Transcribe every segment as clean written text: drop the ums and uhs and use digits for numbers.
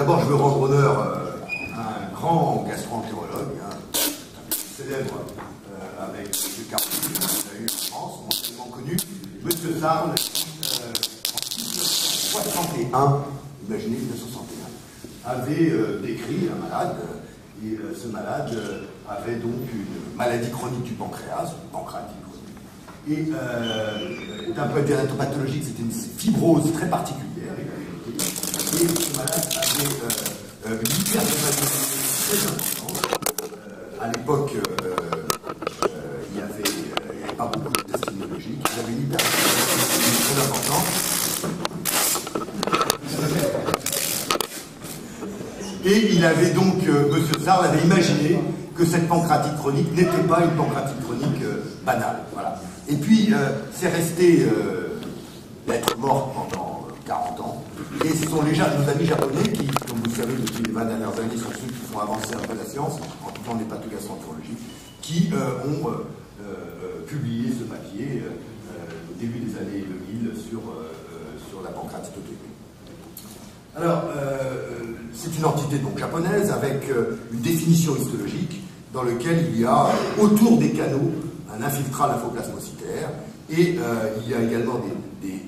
D'abord, je veux rendre honneur à un grand gastro-entérologue, célèbre avec M. Carpentier, qu'on a eu en France, mondialement connu, M. Sarl, en 1961, imaginez 1961, avait décrit un malade, et ce malade avait donc une maladie chronique du pancréas, une pancréatite chronique. Et d'un point de vue pathologique, c'était une fibrose très particulière. Et ce malade avait une hypersensibilité très importante. À l'époque, il n'y avait pas beaucoup de tests immunologiques. Il avait une hypersensibilité très importante. Et il avait donc, M. Sarl avait imaginé que cette pancréatite chronique n'était pas une pancréatite chronique banale. Voilà. Et puis, c'est resté d'être mort pendant 40 ans. Et ce sont nos amis japonais qui, comme vous le savez, depuis les 20 dernières années, sont ceux qui font avancer un peu la science, en tout cas les pathogastro-entérologiques, qui ont publié ce papier au début des années 2000 sur la pancréatite auto-immune. Alors, c'est une entité donc japonaise avec une définition histologique dans laquelle il y a autour des canaux un infiltrat lymphoplasmocytaire et il y a également des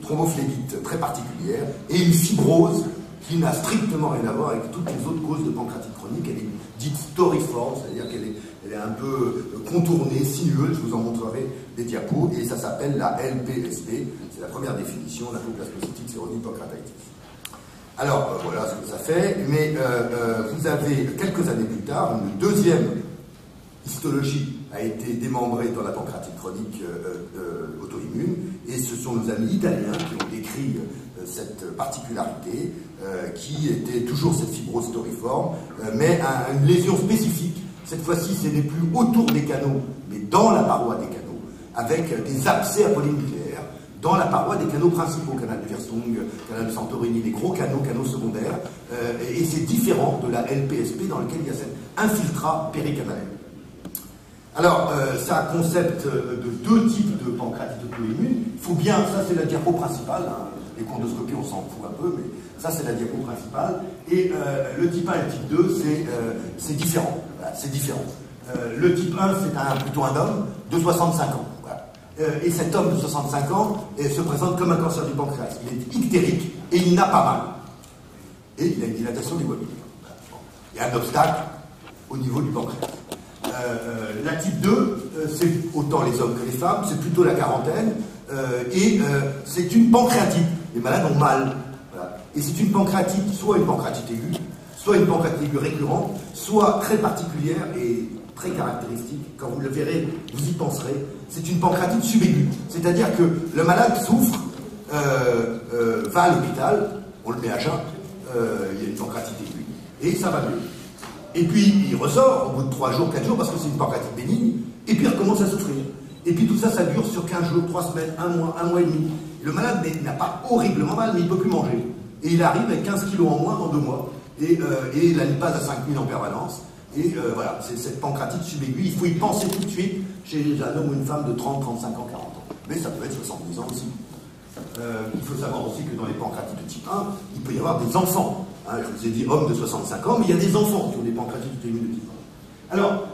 thrombophlébite très particulière et une fibrose qui n'a strictement rien à voir avec toutes les autres causes de pancréatite chronique. Elle est dite storiforme, c'est-à-dire qu'elle est un peu contournée, sinueuse, je vous en montrerai des diapos, et ça s'appelle la LPSP, c'est la première définition, lymphoplasmocytique séronie pancréatitis. Alors, voilà ce que ça fait, mais vous avez, quelques années plus tard, une deuxième histologie a été démembrée dans la pancréatite chronique auto-immune, et ce sont nos amis italiens qui ont décrit cette particularité, qui était toujours cette fibrose storiforme, mais une lésion spécifique. Cette fois-ci, ce n'est plus autour des canaux, mais dans la paroi des canaux, avec des abcès apolynucléaires, dans la paroi des canaux principaux, canal de Wirstung, canal de Santorini, les gros canaux secondaires, et c'est différent de la LPSP dans laquelle il y a cet infiltrat péricanalaire. Alors, c'est un concept de deux types de pancréatite auto-immune. Il faut bien, ça c'est la diapo principale, hein. Les condoscopies on s'en fout un peu, mais ça c'est la diapo principale. Et le type 1 et le type 2, c'est différent. Voilà, c'est différent. Le type 1, c'est plutôt un homme de 65 ans. Voilà. Et cet homme de 65 ans se présente comme un cancer du pancréas. Il est ictérique et il n'a pas mal. Et il a une dilatation du volume. Voilà. Il y a un obstacle au niveau du pancréas. La type 2, c'est autant les hommes que les femmes, c'est plutôt la quarantaine, et c'est une pancréatite. Les malades ont mal. Voilà. Et c'est une pancréatite, soit une pancréatite aiguë, soit une pancréatite aiguë récurrente, soit très particulière et très caractéristique. Quand vous le verrez, vous y penserez. C'est une pancréatite subaiguë. C'est-à-dire que le malade souffre, va à l'hôpital, on le met à jeun, il y a une pancréatite aiguë, et ça va mieux. Et puis, il ressort au bout de 3 jours, 4 jours, parce que c'est une pancréatite bénigne, et puis il recommence à souffrir. Et puis tout ça, ça dure sur 15 jours, 3 semaines, 1 mois et demi. Et le malade n'a pas horriblement mal, mais il ne peut plus manger. Et il arrive avec 15 kilos en moins en 2 mois. Et la lipase à 5000 en permanence. Et voilà, c'est cette pancréatite subaiguë. Il faut y penser tout de suite chez un homme ou une femme de 30, 35 ans, 40 ans. Mais ça peut être 70 ans aussi. Il faut savoir aussi que dans les pancréatites de type 1, il peut y avoir des enfants. Hein, je vous ai dit hommes de 65 ans, mais il y a des enfants qui ont des pancréatites auto-immunes de type 1. Alors,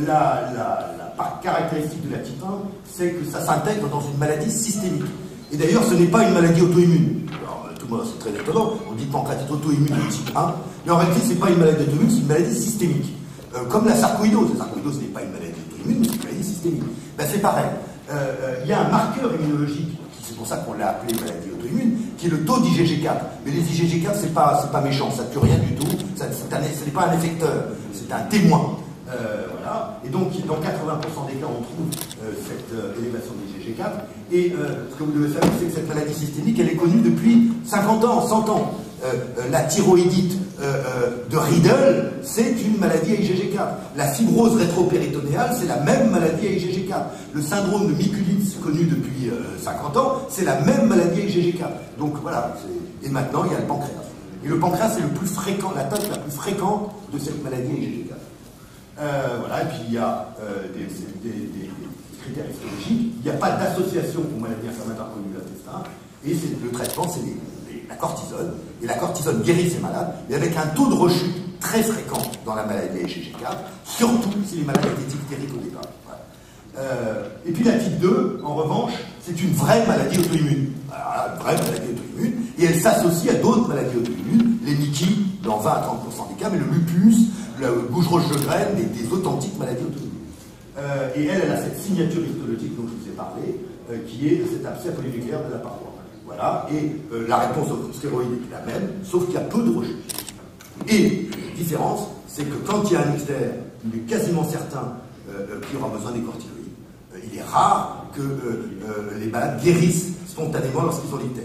la caractéristique de la type 1, c'est que ça s'intègre dans une maladie systémique. Et d'ailleurs, ce n'est pas une maladie auto-immune. Alors, tout le monde, c'est très étonnant, on dit pancréatite auto-immune de type 1, mais en réalité, ce n'est pas une maladie auto-immune, c'est une maladie systémique. Comme la sarcoïdose. La sarcoïdose n'est pas une maladie auto-immune, mais c'est une maladie systémique. Ben, c'est pareil. Il y a un marqueur immunologique, c'est pour ça qu'on l'a appelé maladie auto-immune, qui est le taux d'IgG4. Mais les IgG4, c'est pas méchant, ça ne tue rien du tout, ce n'est pas un effecteur, c'est un témoin. Voilà. Et donc, dans 80% des cas, on trouve cette élévation d'IgG4. Et ce que vous devez savoir, c'est que cette maladie systémique, elle est connue depuis 50 ans, 100 ans. La thyroïdite de Riedel, c'est une maladie à IgG4. La fibrose rétropéritonéale, c'est la même maladie à IgG4. Le syndrome de Mikulitz, connu depuis 50 ans, c'est la même maladie à IgG4. Donc voilà, et maintenant il y a le pancréas. Et le pancréas, c'est le plus fréquent, la tâche la plus fréquente de cette maladie à IgG4. Voilà, et puis il y a des critères histologiques. Il n'y a pas d'association aux maladies inflammatoires connues de l'intestin. Et le traitement, c'est les la cortisone, et la cortisone guérit ces malades, mais avec un taux de rechute très fréquent dans la maladie HGG4, surtout si les malades étaient diphtériques au départ. Voilà. Et puis la type 2, en revanche, c'est une vraie maladie auto-immune. Voilà, une vraie maladie auto-immune, et elle s'associe à d'autres maladies auto-immunes, les Mickey, dans 20 à 30% des cas, mais le lupus, la bouche rouge de graine, des authentiques maladies auto-immunes. Et elle a cette signature histologique dont je vous ai parlé, qui est cet abcès polynucléaire de la paroi. Voilà, et la réponse aux stéroïdes est la même, sauf qu'il y a peu de rechute. Et la différence, c'est que quand il y a un ictère, il est quasiment certain qu'il y aura besoin des corticoïdes. Il est rare que les malades guérissent spontanément lorsqu'ils ont l'ictère.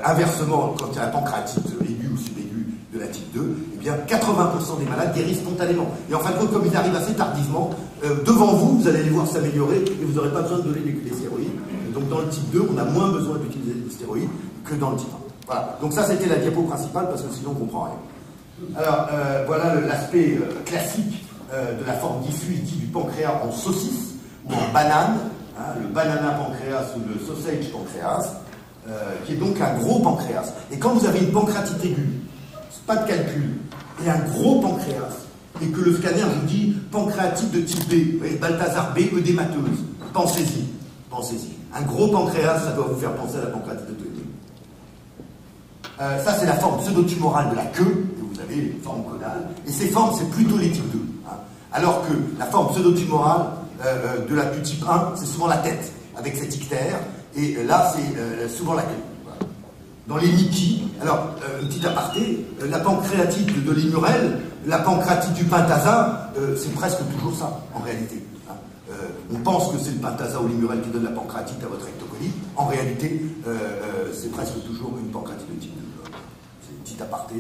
Inversement, quand il y a la pancréatite aiguë ou subaiguë de la type 2, eh bien 80% des malades guérissent spontanément. Et en fin de compte, comme ils arrivent assez tardivement, devant vous, vous allez les voir s'améliorer et vous n'aurez pas besoin de donner des stéroïdes. Donc dans le type 2, on a moins besoin d'utiliser des stéroïdes que dans le type 1. Voilà. Donc ça, c'était la diapo principale, parce que sinon, on ne comprend rien. Alors, voilà l'aspect classique de la forme diffuse dite du pancréas en saucisse ou en banane, hein, le banana pancréas ou le sausage pancréas, qui est donc un gros pancréas. Et quand vous avez une pancréatite aiguë, pas de calcul, et un gros pancréas, et que le scanner vous dit pancréatite de type B, vous voyez, Balthazar B, œdémateuse, pensez-y, pensez-y. Un gros pancréas, ça doit vous faire penser à la pancréatite auto-immune. Ça, c'est la forme pseudotumorale de la queue, et vous avez une forme caudale, et ces formes, c'est plutôt les types 2. Hein. Alors que la forme pseudotumorale du type 1, c'est souvent la tête, avec cet ictère, et là, c'est souvent la queue. Voilà. Dans les Mickey, alors, une petite aparté, la pancréatite de l'Imurel, la pancréatite du pentazan, c'est presque toujours ça, en réalité. Hein. On pense que c'est le pentazan ou l'Imurel qui donne la pancréatite à votre rectocolie. En réalité, c'est presque toujours une pancréatite de type 2. C'est une petite aparté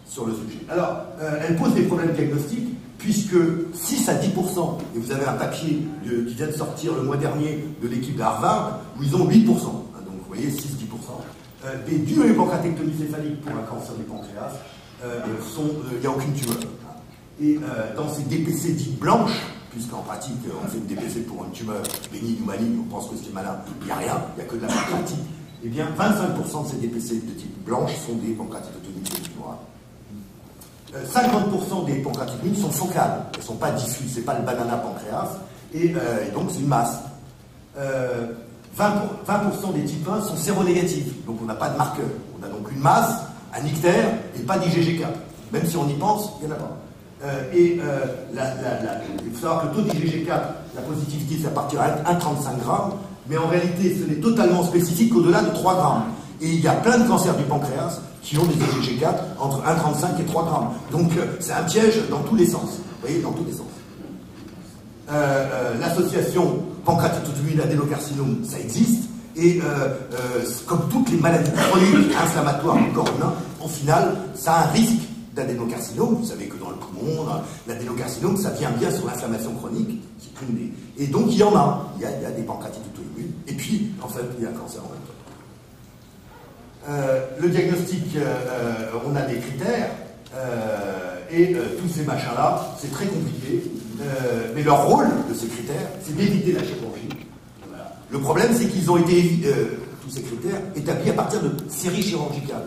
sur le sujet. Alors, elle pose des problèmes diagnostiques, puisque 6 à 10%, et vous avez un papier qui vient de sortir le mois dernier de l'équipe de Harvard, où ils ont 8%. Donc vous voyez, 6-10%. Des duopancréatectomies céphaliques pour un cancer du pancréas, il n'y a aucune tumeur. Et dans ces DPC dites blanches, puisqu'en pratique, on fait une DPC pour une tumeur bénigne ou maligne, on pense que c'est malin, il n'y a rien, il n'y a que de la pancréatite, eh bien 25% de ces DPC de type blanche sont des pancréatectomies tumorales. 50% des pancréatectomies sont focales, elles ne sont pas diffuses, ce n'est pas le banana pancréas, et donc c'est une masse. 20% des types 1 sont séronégatifs, donc on n'a pas de marqueur. On a donc une masse, un ictère, et pas d'IgG4. Même si on y pense, il n'y en a pas. Il faut savoir que le taux d'IgG4, la positivité, c'est à partir de 1,35 grammes, mais en réalité, ce n'est totalement spécifique qu'au-delà de 3 grammes. Et il y a plein de cancers du pancréas qui ont des IgG4 entre 1,35 et 3 grammes. Donc c'est un piège dans tous les sens. Vous voyez, dans tous les sens. L'association pancréatite auto-immune adénocarcinome, ça existe. Et comme toutes les maladies chroniques inflammatoires du corps humain, au final, ça a un risque d'adénocarcinome. Vous savez que dans le poumon, l'adénocarcinome, ça vient bien sur l'inflammation chronique. Et donc il y en a. Il y a des pancréatites auto-immunes. Et puis, en fait, il y a un cancer en même temps. Le diagnostic, on a des critères, et tous ces machins-là, c'est très compliqué, mais leur rôle de ces critères, c'est d'éviter la chirurgie. Voilà. Le problème, c'est qu'ils ont été, tous ces critères, établis à partir de séries chirurgicales.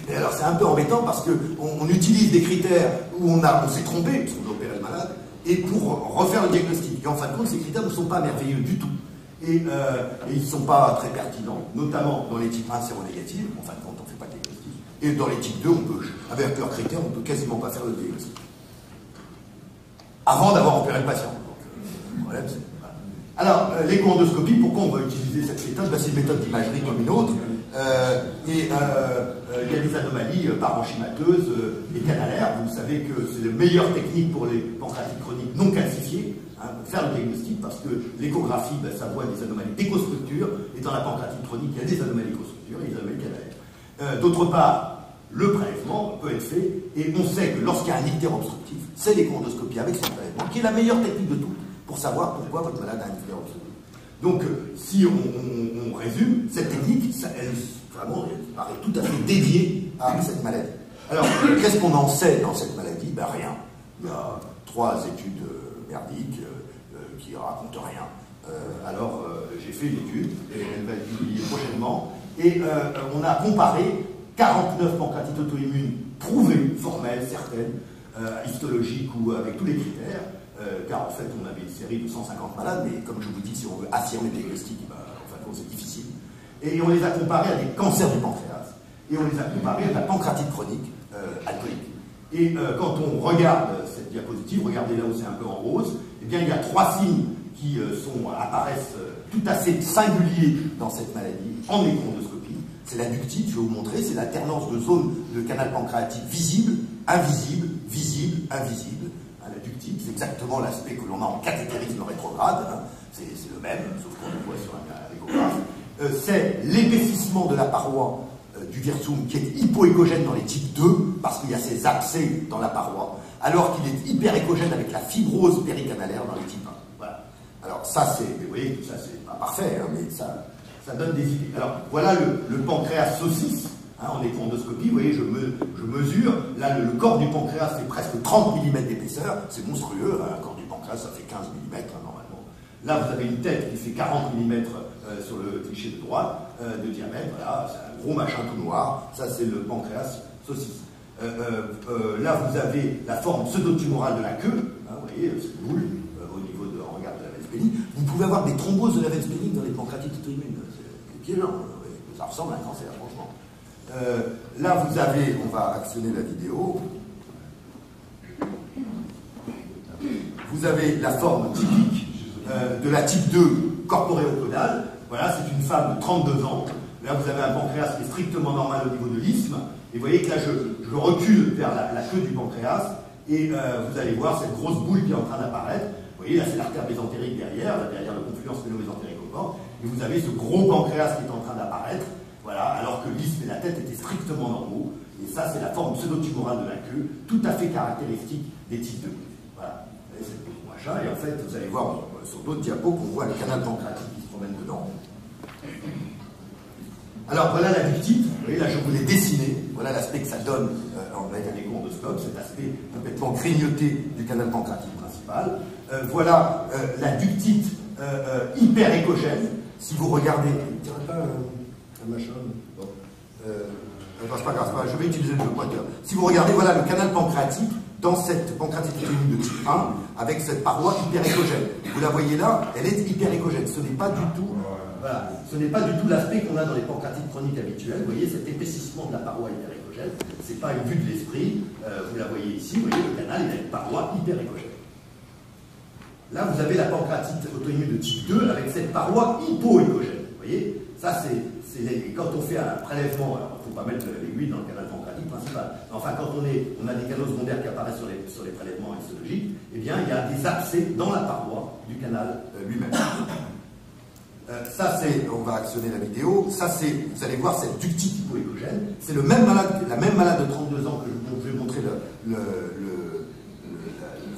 Et alors c'est un peu embêtant parce qu'on utilise des critères où on s'est trompé, parce qu'on a opéré le malade, et pour refaire le diagnostic. Et en fin de compte, ces critères ne sont pas merveilleux du tout. Et ils ne sont pas très pertinents, notamment dans les types 1 séronégatifs. En fin de compte, on ne fait pas de diagnostic. Et dans les types 2, avec leurs critères, on ne peut quasiment pas faire le diagnostic. Avant d'avoir opéré le patient. Donc, le problème, c'est... Voilà. Alors, l'écho-endoscopie, pourquoi on va utiliser cette méthode? C'est une méthode d'imagerie comme une autre. Il y a des anomalies parenchymateuses et canalaires. Vous savez que c'est la meilleure technique pour les pancréatites chroniques non calcifiées. Faire le diagnostic, parce que l'échographie, ça voit des anomalies d'écostructure, et dans la pancréatite chronique, il y a des anomalies d'écostructure et des anomalies canalaires. D'autre part, le prélèvement peut être fait, et on sait que lorsqu'il y a un ictère obstructif, c'est l'écho-endoscopie avec son prélèvement, qui est la meilleure technique de toutes, pour savoir pourquoi votre malade a un ictère obstructif. Donc, si on résume, cette technique, elle paraît tout à fait dédiée à cette maladie. Alors, qu'est-ce qu'on en sait dans cette maladie? Ben rien. Il y a 3 études merdique qui raconte rien. Alors j'ai fait une étude, et elle va être publiée prochainement, Et on a comparé 49 pancréatites auto-immunes prouvées, formelles, certaines, histologiques ou avec tous les critères, car en fait on avait une série de 150 malades, mais comme je vous dis, si on veut affirmer le diagnostic, en fin de compte c'est difficile. Et on les a comparés à des cancers du pancréas, et on les a comparés à la pancréatite chronique alcoolique. Et quand on regarde cette diapositive, regardez là où c'est un peu en rose, eh bien il y a 3 signes qui apparaissent tout à fait singuliers dans cette maladie en échoendoscopie. C'est la ductite, je vais vous montrer, c'est l'alternance de zones de canal pancréatique visible, invisible, visible, invisible. La ductite, c'est exactement l'aspect que l'on a en cathétérisme rétrograde, hein. C'est le même, sauf qu'on le voit sur un échographe. C'est l'épaississement de la paroi du virsum qui est hypoécogène dans les types 2, parce qu'il y a ces abcès dans la paroi, alors qu'il est hyperécogène avec la fibrose péricanalaire dans les types 1. Voilà. Alors ça, c'est, vous voyez, tout ça, c'est pas parfait, hein, mais ça donne des idées. Alors voilà le pancréas saucisse, hein, en échoendoscopie, vous voyez, je mesure, là le corps du pancréas fait presque 30 mm d'épaisseur, c'est monstrueux, hein, un corps du pancréas ça fait 15 mm hein, normalement. Là vous avez une tête qui fait 40 mm sur le cliché de droite de diamètre, voilà, c'est un gros machin tout noir, ça c'est le pancréas saucisse. Là vous avez la forme pseudo-tumorale de la queue, hein, vous voyez, cette boule au niveau de, en regard de la veine splénique. Vous pouvez avoir des thromboses de la veine splénique dans les pancréatites auto-immunes, c'est piégeant, ça ressemble à un cancer, franchement. Là vous avez, on va actionner la vidéo, vous avez la forme typique de la type 2 corporéo-caudale. Voilà, c'est une femme de 32 ans. Là, vous avez un pancréas qui est strictement normal au niveau de l'isthme. Et vous voyez que là, je recule vers la queue du pancréas. Et vous allez voir cette grosse boule qui est en train d'apparaître. Vous voyez, là, c'est l'artère mésentérique derrière le confluence spléno-mésentérique au corps. Et vous avez ce gros pancréas qui est en train d'apparaître. Voilà, alors que l'isthme et la tête étaient strictement normaux. Et ça, c'est la forme pseudo-tumorale de la queue, tout à fait caractéristique des types 2. Voilà. Et en fait, vous allez voir sur d'autres diapos qu'on voit le canal pancréatique qui se promène dedans. Alors voilà la ductite, vous voyez là je vous l'ai dessiné, voilà l'aspect que ça donne avec un échoendoscope, cet aspect complètement grignoté du canal pancréatique principal. Voilà la ductite hyper échogène, si vous regardez, je dirais pas un machin, bon. C'est pas grave, je vais utiliser le pointeur. Si vous regardez, voilà le canal pancréatique dans cette pancréatite auto-immune de type 1 avec cette paroi hyperéchogène. Vous la voyez là, elle est hyperéchogène. Ce n'est pas du tout, voilà, ce n'est pas du tout l'aspect qu'on a dans les pancréatites chroniques habituelles. Vous voyez cet épaississement de la paroi hyperéchogène. C'est pas une vue de l'esprit. Vous la voyez ici. Vous voyez le canal, il a une paroi hyperéchogène. Là, vous avez la pancréatite auto-immune de type 2 avec cette paroi hypoéchogène. Vous voyez, ça c'est quand on fait un prélèvement, alors il ne faut pas mettre l'aiguille dans le canal pancréatique principal, enfin quand on a des canaux secondaires qui apparaissent sur les prélèvements histologiques, eh bien il y a des abcès dans la paroi du canal lui-même. Ça c'est, on va actionner la vidéo, ça c'est, vous allez voir cette ductite hypoéchogène, c'est le même malade, la même malade de 32 ans que je vais montrer le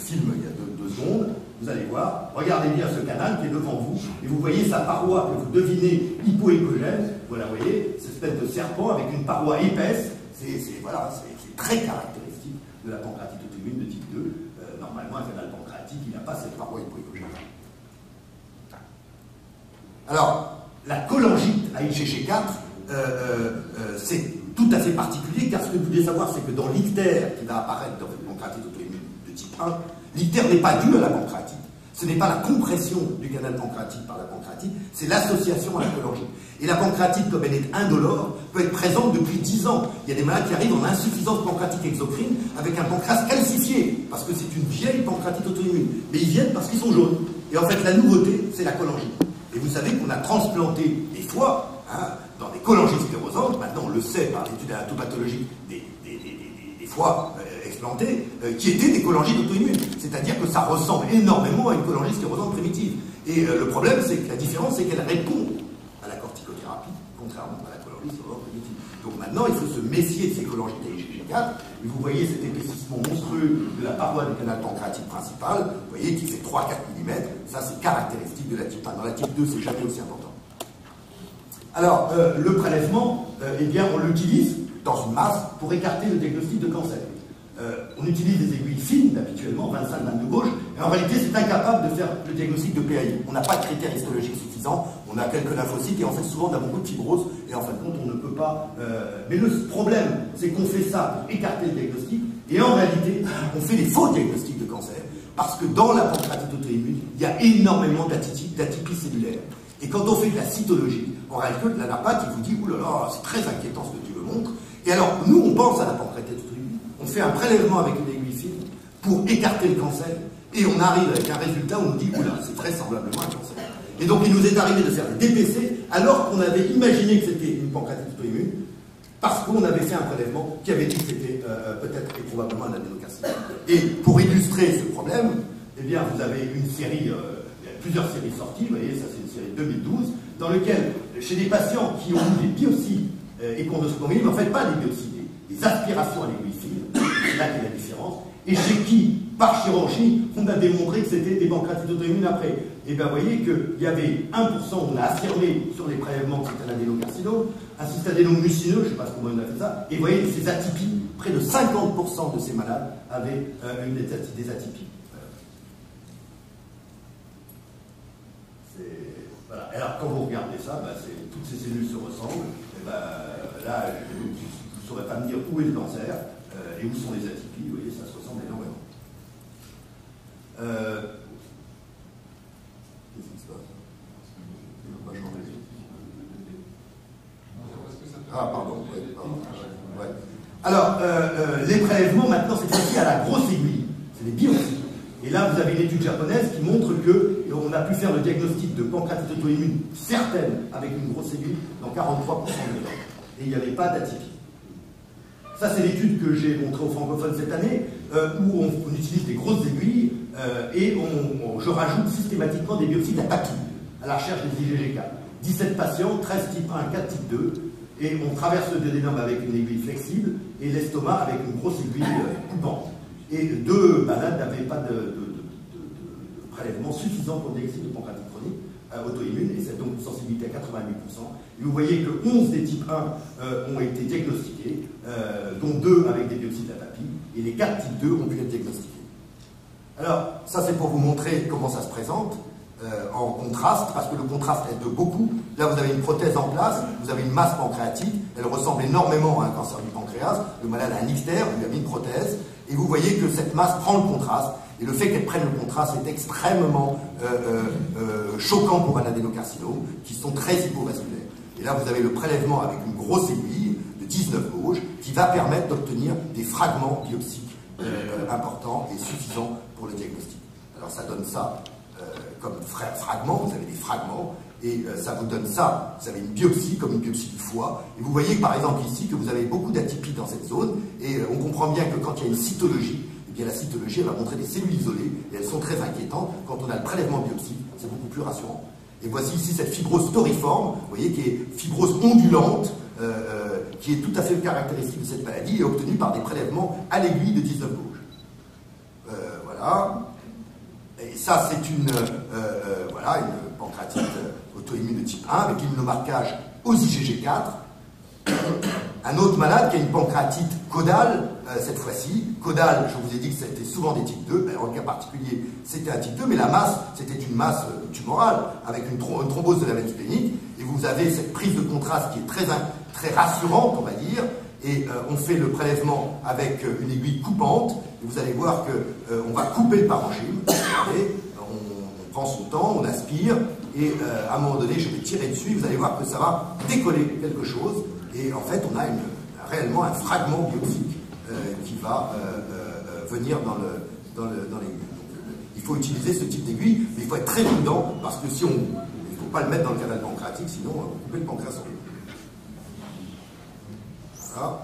film il y a 2 secondes. Vous allez voir, regardez bien ce canal qui est devant vous, et vous voyez sa paroi que vous devinez hypoéchogène. Voilà, vous voyez, cette espèce de serpent avec une paroi épaisse, voilà, c'est très caractéristique de la pancréatite auto-immune de type 2. Normalement, un canal pancréatique, il n'a pas cette paroi hypoéchogène. Alors, la cholangite à IgG4, c'est tout à fait particulier, car ce que vous devez savoir, c'est que dans l'ictère qui va apparaître dans votre pancréatite auto-immune de type 1, l'ictère n'est pas dû à la pancréatite. Ce n'est pas la compression du canal pancréatique par la pancréatite, c'est l'association à la cholangite. Et la pancréatite, comme elle est indolore, peut être présente depuis 10 ans. Il y a des malades qui arrivent en insuffisance pancréatique exocrine avec un pancréas calcifié, parce que c'est une vieille pancréatite auto-immune. Mais ils viennent parce qu'ils sont jaunes. Et en fait, la nouveauté, c'est la cholangite. Et vous savez qu'on a transplanté des foies hein, dans des cholangites sclérosantes. Maintenant, on le sait par l'étude anatopathologique des foies explantés, qui étaient des cholangites auto-immunes. C'est-à-dire que ça ressemble énormément à une cholangite sclérosante primitive. Et le problème, c'est que la différence, c'est qu'elle répond à la corticothérapie, contrairement à la cholangite sclérosante primitive. Donc maintenant, il faut se méfier de ces cholangites à IgG4. Et vous voyez cet épaississement monstrueux de la paroi du canal pancréatique principal, vous voyez, qui fait 3-4 mm. Ça, c'est caractéristique de la type 1. Dans la type 2, c'est jamais aussi important. Alors, le prélèvement, eh bien, on l'utilise dans une masse pour écarter le diagnostic de cancer. on utilise des aiguilles fines, habituellement, 25-22 gauche, et en réalité, c'est incapable de faire le diagnostic de PAI. On n'a pas de critères histologiques suffisants, on a quelques lymphocytes, et en fait, souvent, on a beaucoup de fibrose, et en fin de compte, on ne peut pas... Mais le problème, c'est qu'on fait ça pour écarter le diagnostic, et en réalité, on fait des faux diagnostics de cancer, parce que dans la pancréatite auto-immune, il y a énormément d'atypie cellulaire. Et quand on fait de la cytologie, en réalité, la NAPA qui vous dit « Ouh là là, c'est très inquiétant ce que tu me montres », et alors, nous, on pense à la pancréatite auto-immune, on fait un prélèvement avec une aiguille fine pour écarter le cancer, et on arrive avec un résultat où on nous dit « Oula, c'est vraisemblablement un cancer ». Et donc, il nous est arrivé de faire des DPC, alors qu'on avait imaginé que c'était une pancréatite auto-immune, parce qu'on avait fait un prélèvement qui avait dit que c'était peut-être et probablement un adénocarcinome. Et pour illustrer ce problème, eh bien, vous avez une série, il y a plusieurs séries sorties, vous voyez, ça c'est une série 2012, dans lequel, chez des patients qui ont eu des biopsies échonoscopiques, mais en fait pas des biopsies, des aspirations à l'aiguille fine, c'est là qu'il y a la différence, et chez qui, par chirurgie, on a démontré que c'était des pancréatites auto-immunes après. Et bien, vous voyez qu'il y avait 1%, on a affirmé sur les prélèvements que c'était un adénocarcinome, un cystadénome mucineux, je ne sais pas comment on a fait ça, et vous voyez ces atypies, près de 50% de ces malades avaient des atypies. Voilà. Alors, quand vous regardez ça, ben, toutes ces cellules se ressemblent, et ben, là, vous ne saurez pas me dire où est le cancer, et où sont les atypies, vous voyez, ça se ressemble énormément. Qu'est-ce qui se passe? Il ne va pas changer. Ah, pardon. Ouais, pardon. Ouais. Alors, les prélèvements, maintenant, c'est ici à la grosse aiguille. C'est des biopsies. Et là, vous avez une étude japonaise qui montre qu'on a pu faire le diagnostic de pancréatite auto-immune certaine avec une grosse aiguille dans 43% des gens. Et il n'y avait pas d'atypie. Ça, c'est l'étude que j'ai montrée aux francophones cette année, où on utilise des grosses aiguilles et je rajoute systématiquement des biopsies de la papille à la recherche des IgG4. 17 patients, 13 type 1, 4 type 2, et on traverse le duodénum avec une aiguille flexible et l'estomac avec une grosse aiguille coupante. Et 2 malades n'avaient pas de prélèvement suffisant pour le diagnostic de pancréatite chronique auto-immune, et c'est donc une sensibilité à 88%. Et vous voyez que 11 des types 1 ont été diagnostiqués, dont 2 avec des biopsies de la papille, et les 4 types 2 ont pu être diagnostiqués. Alors, ça c'est pour vous montrer comment ça se présente, en contraste, parce que le contraste aide beaucoup. Là, vous avez une prothèse en place, vous avez une masse pancréatique, elle ressemble énormément à un cancer du pancréas, le malade a un ictère, vous lui avez mis une prothèse, et vous voyez que cette masse prend le contraste, et le fait qu'elle prenne le contraste est extrêmement choquant pour un adénocarcinome, qui sont très hypovasculaires. Et là, vous avez le prélèvement avec une grosse aiguille de 19 gauges, qui va permettre d'obtenir des fragments biopsiques importants et suffisants pour le diagnostic. Alors ça donne ça comme fragments, vous avez des fragments, et ça vous donne ça, vous avez une biopsie comme une biopsie du foie, et vous voyez par exemple ici que vous avez beaucoup d'atypies dans cette zone, et on comprend bien que quand il y a une cytologie, eh bien la cytologie elle va montrer des cellules isolées, et elles sont très inquiétantes. Quand on a le prélèvement biopsie, c'est beaucoup plus rassurant. Et voici ici cette fibrose storiforme, vous voyez, qui est fibrose ondulante, qui est tout à fait caractéristique de cette maladie, et obtenue par des prélèvements à l'aiguille de 19 gauges. Voilà. Et ça, c'est une pancréatite auto-immune de type 1 avec l'immunomarquage aux IgG4. Un autre malade qui a une pancréatite caudale, cette fois-ci. Caudale, je vous ai dit que c'était souvent des types 2. En cas particulier, c'était un type 2, mais la masse, c'était une masse tumorale avec une thrombose de la veine splénique. Et vous avez cette prise de contraste qui est très rassurante, on va dire. Et on fait le prélèvement avec une aiguille coupante. Et vous allez voir qu'on va couper le parenchyme. Et on prend son temps, on aspire. Et à un moment donné, je vais tirer dessus. Vous allez voir que ça va décoller quelque chose. Et en fait, on a réellement un fragment biopsique qui va venir dans l'aiguille. Il faut utiliser ce type d'aiguille, mais il faut être très prudent parce que si il ne faut pas le mettre dans le canal pancréatique, sinon on va couper le pancréas en deux. Voilà.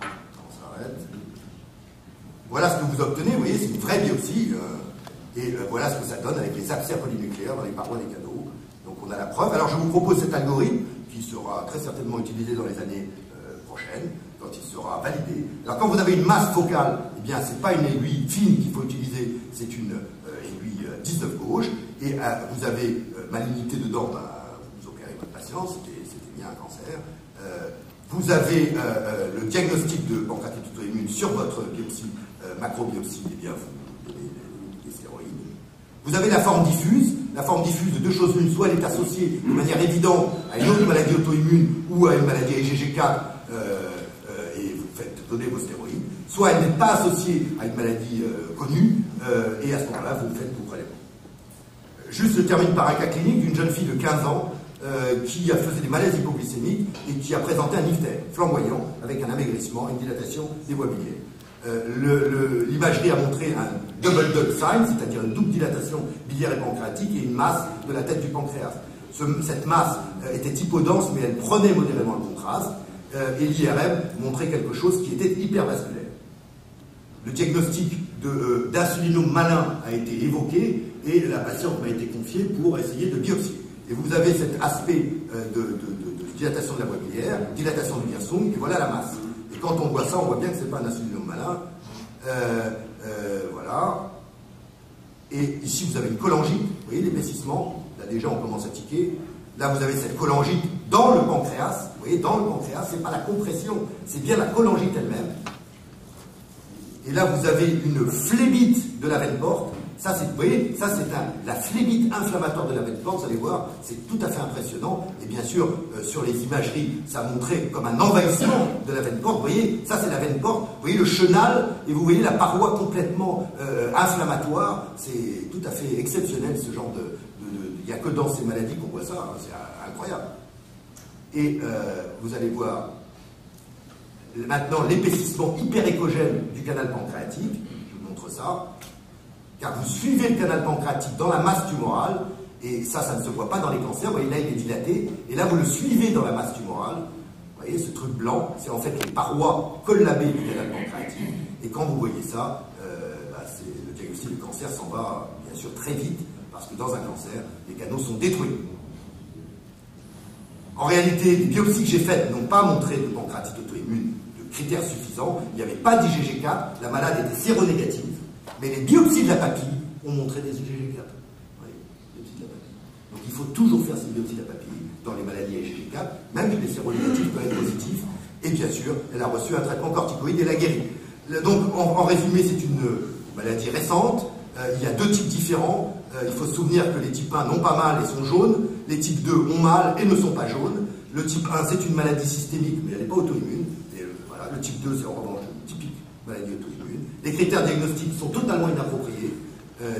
On s'arrête. Voilà ce que vous obtenez, vous voyez, c'est une vraie biopsie. Et voilà ce que ça donne avec les abcès polynucléaires dans les parois des canaux. Donc on a la preuve. Alors je vous propose cet algorithme qui sera très certainement utilisé dans les années prochaines, quand il sera validé. Alors quand vous avez une masse focale, eh bien c'est pas une aiguille fine qu'il faut utiliser, c'est une aiguille 19 gauche. Et vous avez malignité dedans, vous opérez votre patient, c'était bien un cancer. Vous avez le diagnostic de pancréatite auto-immune sur votre biopsie, macrobiopsie, et bien vous avez des stéroïdes. Vous avez la forme diffuse. La forme diffuse de deux choses l'une, soit elle est associée de manière évidente à une autre maladie auto-immune ou à une maladie IgG4 et vous faites donner vos stéroïdes, soit elle n'est pas associée à une maladie connue et à ce moment-là vous faites vos prélèvements. Juste, je termine par un cas clinique d'une jeune fille de 15 ans qui faisait des malaises hypoglycémiques et qui a présenté un ictère flamboyant avec un amaigrissement et une dilatation des voies biliaires. L'imagerie a montré un double dot sign, c'est-à-dire une double dilatation biliaire et pancréatique et une masse de la tête du pancréas. Cette masse était hypodense, mais elle prenait modérément le contraste, et l'IRM montrait quelque chose qui était hypervasculaire. Le diagnostic d'insulinome malin a été évoqué et la patiente m'a été confiée pour essayer de biopsier. Et vous avez cet aspect de dilatation de la voie biliaire, dilatation du Wirsung, et voilà la masse. Et quand on voit ça, on voit bien que ce n'est pas un insulinome malin. Voilà. Et ici, vous avez une cholangite, vous voyez l'épaississement. Là, déjà, on commence à tiquer. Là, vous avez cette cholangite dans le pancréas. Vous voyez, dans le pancréas, ce n'est pas la compression, c'est bien la cholangite elle-même. Et là, vous avez une phlébite de la veine porte. Ça, vous voyez, ça c'est la phlébite inflammatoire de la veine porte, vous allez voir, c'est tout à fait impressionnant. Et bien sûr, sur les imageries, ça montrait comme un envahissement de la veine porte. Vous voyez, ça c'est la veine porte, vous voyez le chenal, et vous voyez la paroi complètement inflammatoire. C'est tout à fait exceptionnel, ce genre il n'y a que dans ces maladies qu'on voit ça, hein, c'est incroyable. Et vous allez voir maintenant l'épaississement hyperéchogène du canal pancréatique, je vous montre ça. Car vous suivez le canal pancréatique dans la masse tumorale, et ça ne se voit pas dans les cancers, vous voyez là il est dilaté, et là vous le suivez dans la masse tumorale, vous voyez ce truc blanc, c'est en fait les parois collabées du canal pancréatique, et quand vous voyez ça, le diagnostic du cancer s'en va bien sûr très vite, parce que dans un cancer, les canaux sont détruits. En réalité, les biopsies que j'ai faites n'ont pas montré de pancréatite auto-immune de critères suffisants, il n'y avait pas d'IgG4, la malade était séronégative. Mais les biopsies de la papille ont montré des IgG4. Oui, biopsies de la papille. Donc il faut toujours faire ces biopsies de la papille dans les maladies IgG4, même si les séronégatifs peuvent être positifs. Et bien sûr, elle a reçu un traitement corticoïde et l'a guéri. Donc en résumé, c'est une maladie récente. Il y a deux types différents. Il faut se souvenir que les types 1 n'ont pas mal et sont jaunes. Les types 2 ont mal et ne sont pas jaunes. Le type 1, c'est une maladie systémique, mais elle n'est pas auto-immune. Voilà. Le type 2, c'est en revanche une typique maladie auto-immune. Les critères diagnostiques sont totalement inappropriés.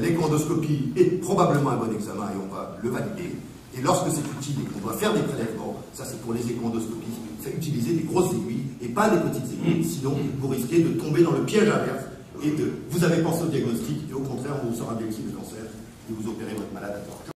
L'échoendoscopie est probablement un bon examen et on va le valider. Et lorsque c'est utile et qu'on doit faire des prélèvements, ça c'est pour les échoendoscopies, c'est utiliser des grosses aiguilles et pas des petites aiguilles, sinon vous risquez de tomber dans le piège inverse et vous avez pensé au diagnostic et au contraire on vous sort un diagnostic de cancer et vous opérez votre malade à tort.